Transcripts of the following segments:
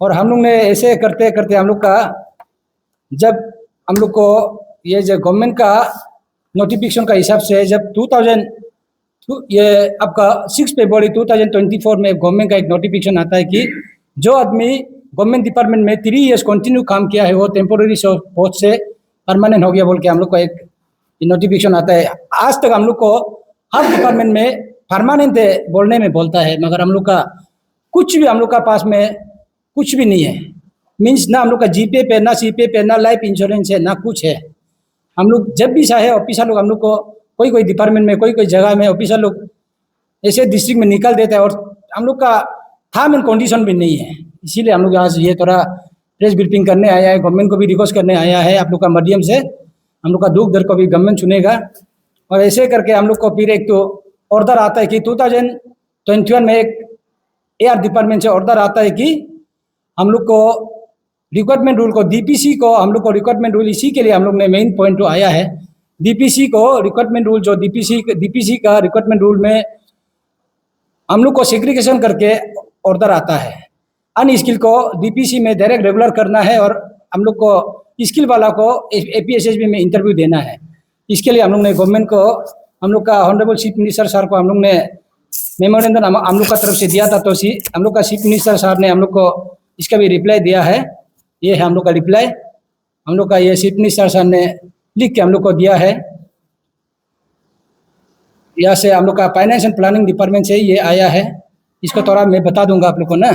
और हम लोग ने ऐसे करते करते हम लोग का जब हम लोग को ये जो गवर्नमेंट का नोटिफिकेशन का हिसाब से जब 2000 ये आपका 6 फरवरी 2024 में गवर्नमेंट का एक नोटिफिकेशन आता है कि जो आदमी गवर्नमेंट डिपार्टमेंट में 3 इयर्स कंटिन्यू काम किया है वो टेम्पोररी पोस्ट से परमानेंट हो गया बोल के हम लोग को एक नोटिफिकेशन आता है। आज तक हम लोग को हर डिपार्टमेंट में परमानेंट बोलने में बोलता है, मगर हम लोग का कुछ भी हम लोग का पास में कुछ भी नहीं है। मीन्स ना हम लोग का जीपे पे, ना सीपे पे, ना लाइफ इंश्योरेंस है, ना कुछ है। हम लोग जब भी चाहे ऑफिसर लोग हम लोग को कोई डिपार्टमेंट में कोई जगह में ऑफिसर लोग ऐसे डिस्ट्रिक्ट में निकाल देता है और हम लोग का टर्म एंड कंडीशन भी नहीं है। इसीलिए हम लोग आज ये थोड़ा प्रेस ब्रीफिंग करने आया है, गवर्नमेंट को भी रिक्वेस्ट करने आया है आप लोग का माध्यम से। हम लोग का दुख दर्द को भी गवर्नमेंट सुनेगा और ऐसे करके हम लोग को फिर एक तो ऑर्डर आता है कि 2021 में एक एआर डिपार्टमेंट से ऑर्डर आता है कि हम लोग को रिक्वायरमेंट रूल को डीपीसी को हम लोग को रिक्वायरमेंट रूल इसी के लिए हम लोग ने मेन पॉइंट तो आया है। डीपीसी को रिक्वायरमेंट रूल जो डीपीसी का रिक्वायरमेंट रूल में हम लोग को सेग्रीगेशन करके ऑर्डर आता है। अनस्किल को डीपीसी में डायरेक्ट रेगुलर करना है और हम लोग को स्किल वाला को एपीएसएसबी में इंटरव्यू देना है। इसके लिए हम लोग ने गवर्नमेंट को हम लोग का ऑनरेबल चीफ मिनिस्टर सर को हम लोग ने मेमोरेंडम हम लोग का तरफ से दिया था, तो हम लोग का चीफ मिनिस्टर साहब ने हम लोग को इसका भी रिप्लाई दिया है। ये है हम लोग का रिप्लाई, हम लोग का ये चीफ मिनिस्टर साहब ने लिख के हम लोग को दिया है। यहाँ से हम लोग का फाइनेंस एंड प्लानिंग डिपार्टमेंट से ये आया है, इसको थोड़ा मैं बता दूंगा आप लोग को ना।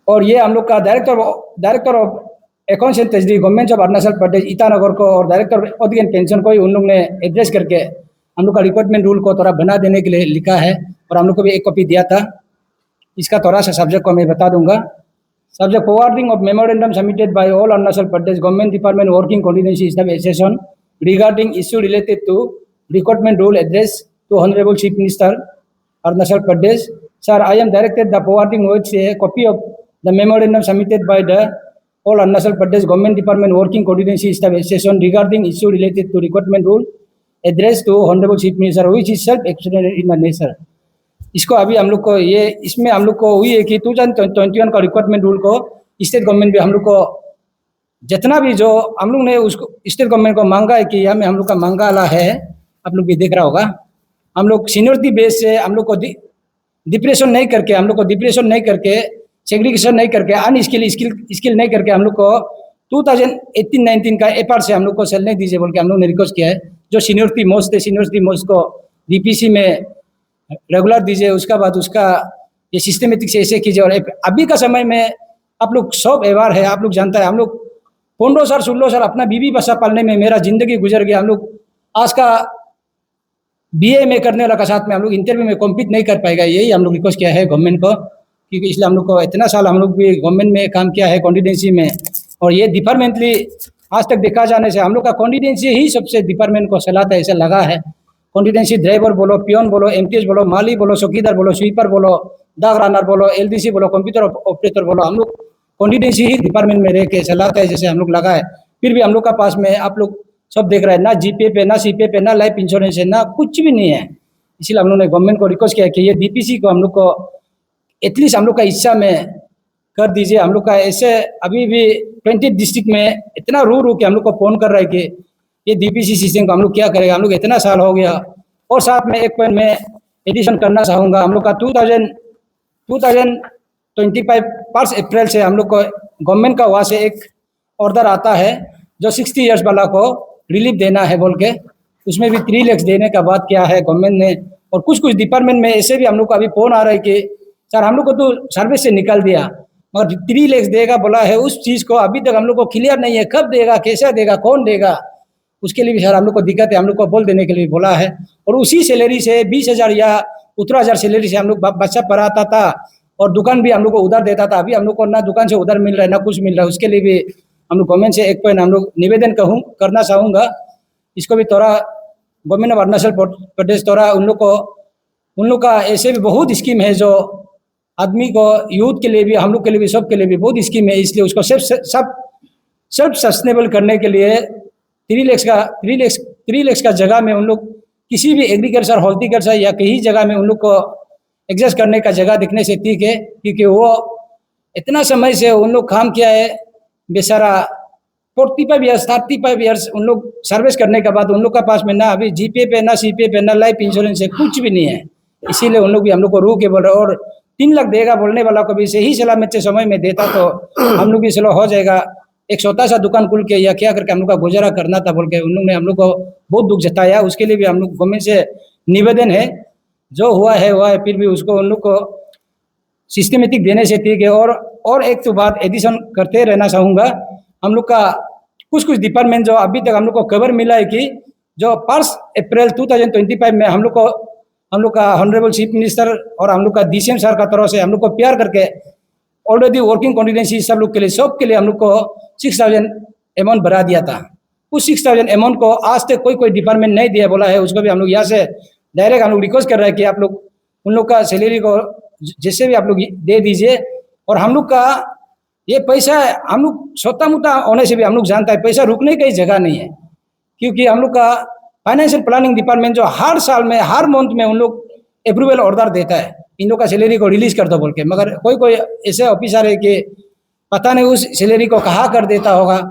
और ये हम लोग का director of accounts and treasury government of Arunachal Pradesh Itanagar को और डायरेक्टर ऑफ एंड पेंशन को उन लोग ने एड्रेस करके हम लोग का रिक्वायरमेंट रूल को थोड़ा बना देने के लिए लिखा है और हम लोग को भी एक कॉपी दिया था। इसका थोड़ा सा सब्जेक्ट को मैं बता दूंगा। Subject forwarding of memorandum submitted by all Arunachal Pradesh government department working contingency staff association regarding issue related to recruitment rule address to Honorable Chief Minister Arunachal Pradesh. Sir, I am directed the forwarding with a copy of the memorandum submitted by the all Arunachal Pradesh government department working contingency staff association regarding issue related to recruitment rule address to Honorable Chief Minister, which is self-explanatory in the nature. इसको अभी हम लोग को ये इसमें हम लोग को हुई है कि 2021 का रिक्वायरमेंट रूल को स्टेट गवर्नमेंट भी हम लोग को जितना भी जो हम लोग ने उसको स्टेट गवर्नमेंट को मांगा है कि यहाँ में हम लोग का मांगा वाला है, आप लोग भी देख रहा होगा। हम लोग सीनियरिटी बेस से हम लोग को डिप्रेशन नहीं करके सेग्रीगेशन नहीं करके स्किल नहीं करके हम लोग को 2018-19 का एफआर से हम लोग को चलने दीजिए बोल के हम लोग ने रिक्वेस्ट किया है। जो सीनियरिटी मोस्ट को डीपीसी में रेगुलर दीजिए, उसका बाद उसका ये सिस्टमेटिक से ऐसे कीजिए। और अभी का समय में आप लोग सब व्यवहार है, आप लोग जानता है हम लोग 15 साल 16 साल अपना बीवी बच्चा पालने में मेरा जिंदगी गुजर गया। हम लोग आज का बीए में करने वाला का साथ में हम लोग इंटरव्यू में कॉम्पीट नहीं कर पाएगा। यही हम लोग रिक्वेस्ट किया है गवर्नमेंट को, क्योंकि इसलिए हम लोग को इतना साल हम लोग भी गवर्नमेंट में काम किया है कॉन्स्टिट्यूंसी में, और ये डिपार्टमेंटली आज तक देखा जाने से हम लोग का कॉन्स्टिट्यूंसी ही सबसे डिपार्टमेंट को चलाता है ऐसा लगा है। कॉन्स्टिट्यूंसी ड्राइवर बोलो, पियोन बोलो, एमटीएस बोलो, माली बोलो, चौकीदार बोलो, स्वीपर बोलो, डाक रनर बोलो, एलडीसी बोलो, कंप्यूटर ऑपरेटर बोलो, हम लोग कॉन्स्टिट्यूंसी ही डिपार्टमेंट में रह के चलाता है जैसे हम लोग लगा है। फिर भी हम लोग का पास में आप लोग सब देख रहे हैं ना जीपे पे, ना सीपे पे, ना लाइफ इंश्योरेंस है, ना कुछ भी नहीं है। इसलिए हम लोग ने गवर्नमेंट को रिक्वेस्ट किया कि ये डीपीसी को हम लोग को एटलीस्ट हम लोग का हिस्सा में कर दीजिए। हम लोग का ऐसे अभी भी 20 डिस्ट्रिक्ट में इतना रू के हम लोग को फोन कर रहा है कि ये डीपीसी सिस्टम को हम लोग क्या करेगा। हम लोग इतना साल हो गया। और साथ में एक पॉइंट में एडिशन करना चाहूँगा, हम लोग का 2025 1 अप्रैल से हम लोग को गवर्नमेंट का वहाँ से एक ऑर्डर आता है जो 60 इयर्स वाला को रिलीफ देना है बोल के, उसमें भी 3 लाख देने का बात किया है गवर्नमेंट ने। और कुछ डिपार्टमेंट में ऐसे भी हम लोग को अभी फोन आ रहा है कि सर हम लोग को तो सर्विस से निकाल दिया मगर 3 लाख देगा बोला है। उस चीज़ को अभी तक हम लोग को क्लियर नहीं है, कब देगा, कैसे देगा, कौन देगा, उसके लिए भी सर हम लोग को दिक्कत है। हम लोग को बोल देने के लिए बोला है। और उसी सैलरी से 20,000 या 17,000 सैलरी से हम लोग बच्चा पढ़ाता था और दुकान भी हम लोग को उधार देता था। अभी हम लोग को ना दुकान से उधार मिल रहा है ना कुछ मिल रहा है। उसके लिए भी हम लोग गवर्नमेंट से एक पॉइंट हम लोग निवेदन करना चाहूँगा। इसको भी थोड़ा गवर्नमेंट ऑफ अरुणाचल प्रदेश थोड़ा उन लोग का ऐसे भी बहुत स्कीम है जो आदमी को यूथ के लिए भी हम लोग के लिए भी सबके लिए भी बहुत स्कीम है। इसलिए उसको सेल्फ सस्टेनेबल करने के लिए 3 लाख का जगह में उन लोग किसी भी एग्रीकल्चर हॉर्टिकल्चर या कहीं जगह में उन लोग को एडजस्ट करने का जगह दिखने से ठीक है, क्योंकि वो इतना समय से उन लोग काम किया है, बेचारा 45 ईयर्स 35 ईयर्स उन लोग सर्विस करने के बाद उन लोग का पास में ना अभी जीपे पे ना सीपे पे ना लाइफ इंश्योरेंस है, कुछ भी नहीं है। इसीलिए उन लोग भी हम लोग को रू के बोल रहे, और 3 लाख देगा बोलने वाला को भी सही सलामत से समय में देता तो हम लोग भी चलो हो जाएगा, एक छोटा सा दुकान खुल के या क्या करके हम लोग का गुजारा करना था बोल के उन लोग ने हम लोग को बहुत दुख जताया। उसके लिए भी हम लोग गवर्नमेंट से निवेदन है, जो हुआ है, फिर भी उसको उन लोग को सिस्टमेटिक देने से ठीक है। और एक तो बात एडिशन करते रहना चाहूँगा, हम लोग का कुछ डिपार्टमेंट जो अभी तक हम लोग को खबर मिला है कि जो 1 अप्रैल 2025 में हम लोग का ऑनरेबल चीफ मिनिस्टर और हम लोग का DCM सर का तरफ से हम लोग को प्यार करके ऑलरेडी वर्किंग कॉन्टिजेंसी सब लोग के लिए हम लोग को 6,000 अमाउंट बढ़ा दिया था। उस 6,000 अमाउंट को आज तक कोई डिपार्टमेंट नहीं दिया बोला है। उसको भी हम लोग यहाँ से डायरेक्ट हम लोग रिक्वेस्ट कर रहे हैं कि आप लोग उन लोग का सैलरी को जैसे भी आप लोग दे दीजिए। और हम लोग का ये पैसा हम लोग छोटा मोटा होने से भी हम लोग जानता है पैसा रुकने की जगह नहीं है, क्योंकि हम लोग का फाइनेंशियल प्लानिंग डिपार्टमेंट जो हर साल में हर मंथ में उन लोग अप्रूवल ऑर्डर देता है इन लोग का सैलरी को रिलीज कर दो बोल के, मगर कोई ऐसे ऑफिसर है कि पता नहीं उस सैलरी को कहाँ कर देता होगा।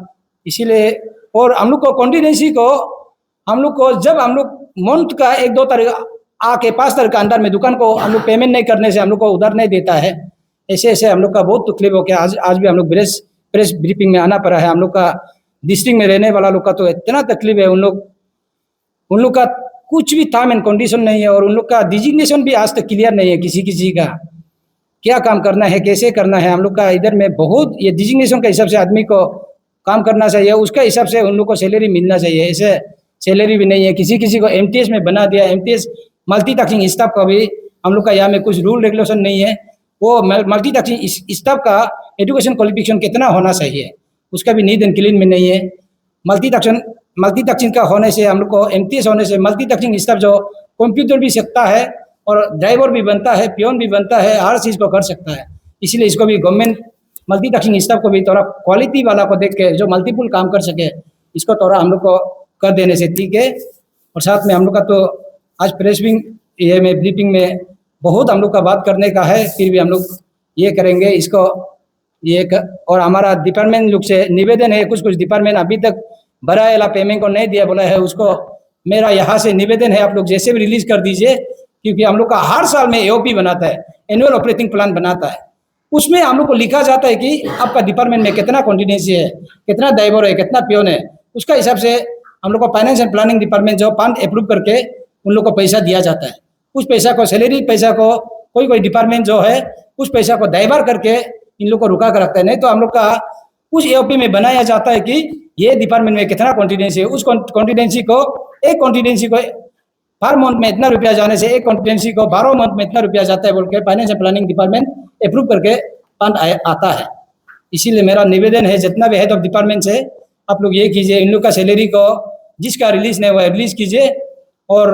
इसीलिए और हम लोग को कॉन्टिजेंसी को हम लोग को जब हम लोग मंथ का 1-2 तारीख आके 5 तारीख के अंदर में दुकान को हम लोग पेमेंट नहीं करने से हम लोग को उधार नहीं देता है। ऐसे हम लोग का बहुत तकलीफ हो गया। आज भी हम लोग प्रेस ब्रीफिंग में आना पड़ा है। हम लोग का डिस्ट्रिक्ट में रहने वाला लोग का तो इतना तकलीफ है, उन लोग का कुछ भी टाइम एंड कंडीशन नहीं है, और उन लोग का डिजिग्नेशन भी आज तक क्लियर नहीं है किसी का क्या काम करना है कैसे करना है। हम लोग का इधर में बहुत ये डिजिग्नेशन के हिसाब से आदमी को काम करना चाहिए, उसके हिसाब से उन लोग को सैलरी मिलना चाहिए। ऐसे सैलरी भी नहीं है, किसी को MTS में बना दिया। MTS मल्टीटास्किंग स्टाफ का भी हम लोग का यहाँ में कुछ रूल रेगुलेशन नहीं है। वो मल्टीटास्किंग स्टाफ का एजुकेशन क्वालिफिकेशन कितना होना चाहिए उसका भी नीड एंड क्लीन में नहीं है। मल्टीटास्किंग का होने से हम लोग को MTS होने से मल्टीटास्किंग स्टाफ जो कंप्यूटर भी सीखता है और ड्राइवर भी बनता है, पियोन भी बनता है, हर चीज़ को कर सकता है। इसलिए इसको भी गवर्नमेंट मल्टीटास्किंग स्टाफ को भी थोड़ा क्वालिटी वाला को देख के जो मल्टीपल काम कर सके इसको थोड़ा हम लोग को कर देने से ठीक है। और साथ में हम लोग का तो आज ब्रीफिंग में बहुत हम लोग का बात करने का है, फिर भी हम लोग ये करेंगे इसको और हमारा डिपार्टमेंट लोग से निवेदन है, कुछ डिपार्टमेंट अभी तक बराएला पेमेंट को नहीं दिया बोला है, उसको मेरा यहाँ से निवेदन है आप लोग जैसे भी रिलीज कर दीजिए, क्योंकि हम लोग का हर साल में AOP बनाता है, एनुअल ऑपरेटिंग प्लान बनाता है। उसमें हम लोग को लिखा जाता है कि आपका डिपार्टमेंट में कितना कॉन्टिजेंसी है, कितना ड्राइवर है, कितना पियोन है, उसका हिसाब से हम लोग को फाइनेंस एंड प्लानिंग डिपार्टमेंट जो फंड अप्रूव करके उन लोग को पैसा दिया जाता है। उस पैसा को सैलरी पैसा को कोई डिपार्टमेंट जो है उस पैसा को डाइवर्ट करके इन लोग को रुका कर रखता है। नहीं तो हम लोग का उस AOP में बनाया जाता है कि ये डिपार्टमेंट में कितना कॉन्टिजेंसी है, उस कॉन्टिजेंसी को हर मंथ में इतना रुपया जाने से एक कॉन्टिजेंसी को 12 मंथ में इतना रुपया जाता है बोल के finance and planning department approve करके फंड आता है। इसीलिए मेरा निवेदन है जितना भी हेड ऑफ डिपार्टमेंट है आप लोग ये कीजिए, इन लोग का सैलरी को जिसका रिलीज नहीं हुआ है रिलीज कीजिए। और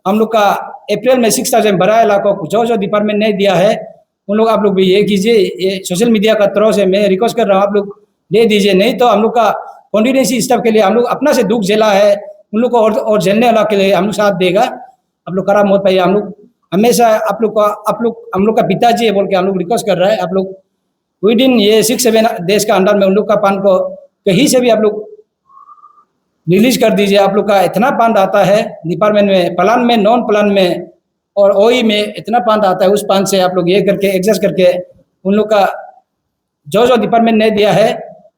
हम लोग का अप्रैल में 6,000 12 लाख को जो डिपार्टमेंट नहीं दिया है उन लोग आप लोग भी ये कीजिए। ये सोशल मीडिया का तरफ से मैं रिक्वेस्ट कर रहा हूँ आप लोग दे दीजिए, नहीं तो हम लोग का कॉन्टिजेंसी स्टाफ के लिए हम लोग अपना से दुख झेला है, उन लोग को और झेलने वाला के लिए हम लोग साथ देगा। आप लोग खराब मत पाइए, हम लोग हमेशा आप लोग हम लोग का पिताजी है बोल के हम लोग रिक्वेस्ट कर रहे हैं। आप लोग विद इन ये 6-7 देश का अंडर में उन लोग का पान को कहीं से भी आप लोग रिलीज कर दीजिए। आप लोग का इतना फंड आता है डिपार्टमेंट में, प्लान में, नॉन प्लान में और OE में इतना फंड आता है, उस फंड से आप लोग ये करके एडजस्ट करके उन लोग का जो डिपार्टमेंट नहीं दिया है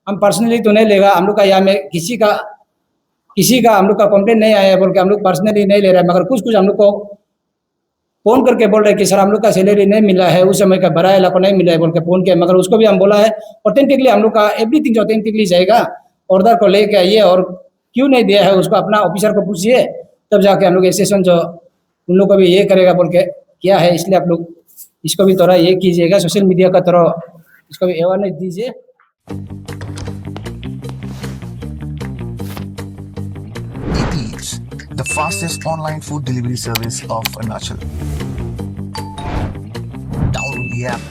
हम पर्सनली तो नहीं लेगा। हम लोग का यहाँ में किसी का हम लोग का कंप्लेंट नहीं आया है बोल के हम लोग पर्सनली नहीं ले रहे हैं, मगर कुछ हम लोग को फोन करके बोल रहे हैं कि सर हम लोग का सैलरी नहीं मिला है, उस समय का 12 लाख को नहीं मिला है बोल के फोन किया। मगर उसको भी हम बोला है ऑथेंटिकली हम लोग का एवरीथिंग जो ऑथेंटिकली जाएगा ऑर्डर को लेके आइए, और क्यों नहीं दिया है उसको अपना ऑफिसर को पूछिए, तब जाके हम लोग एसेसन जो उन लोग को भी ये करेगा बोल के किया है। इसलिए आप लोग इसको भी थोड़ा ये कीजिएगा, सोशल मीडिया का थोड़ा इसको भी अवेयरनेस दीजिए। The fastest online food delivery service of Arunachal. Download the app